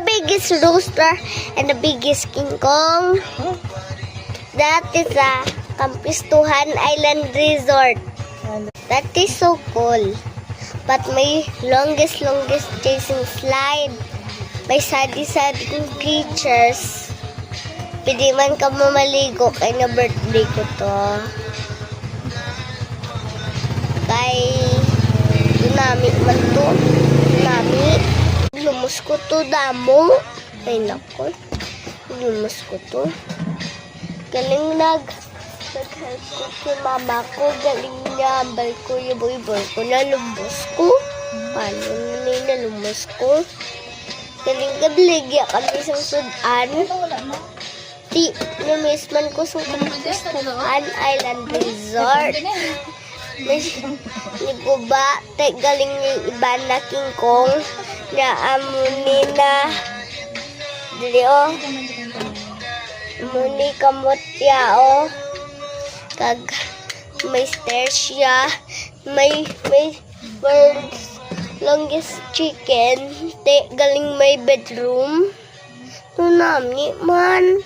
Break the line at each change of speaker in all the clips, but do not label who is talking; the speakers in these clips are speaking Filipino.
the biggest rooster and the biggest King Kong. That is a Campistuhan Island Resort. That is so cool. But may longest chasing slide. May saddy creatures. Pwede man ka mamaligo kay na birthday ko to. Kay Tsunami man to. Tsunami. Lumus ko to damo. Ay nako. Lumus ko to. Galing nag-help ko si mama ko. Galing niya ambal ko yung boy ko. Nalumos ko. Paano na nalumos ko? Galing kabligya kami sa sudan. Di, namiss man ko sa Campistuhan Island Resort. Ni ko ba? Galing yung iba na King Kong. Na amunin na. Dili o. Muni kamot ya o. Kag may stairs siya. May birds. Longest chicken. Galing may bedroom. Tsunami man.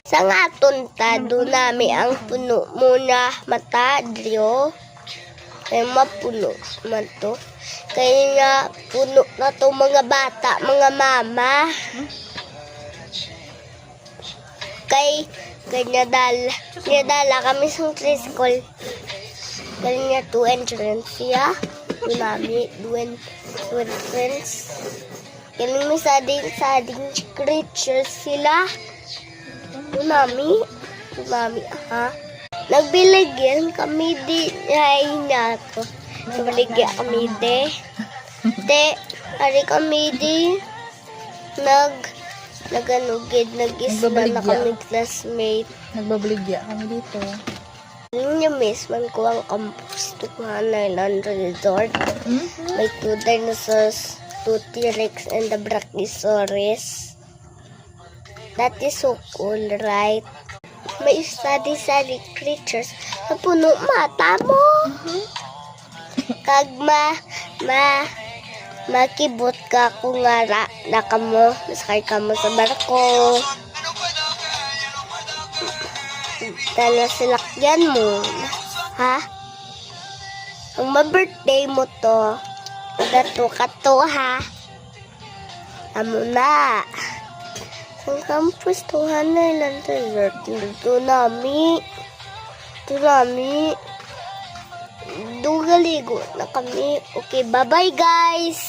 Sa nga tunta, dunami ang puno muna mata, Drio. Kaya mapuno man to. Kaya nga puno na to mga bata, mga mama. Kaya nadala kami sa preschool. Kaya nga to entrance siya. Dunami, duen friends. Kaya may sading creatures sila. Tsunami, ha? Nagbiligyan kami di ay na ko. Nagbiligyan kami di. Ari kami di naganugid, nag-isla na kami classmate.
Nagbabaligya kami dito.
Niya miss man ko ang Campistuhan Island Resort. May 2 dinosaurs, 2 T-Rex, and the Brachiosaurus. That is so cool, right? May saddy creatures na puno mata mo. Kag makibot ka kung nga na kamo, nasakay ka mo sa barko. Dala silakyan mo. Ha? Ang ma-birthday mo to, dato ka to, ha? Amo na. Ang Campistuhan Island Resort. Tsunami. Dugaligo na kami. Okay, bye-bye guys!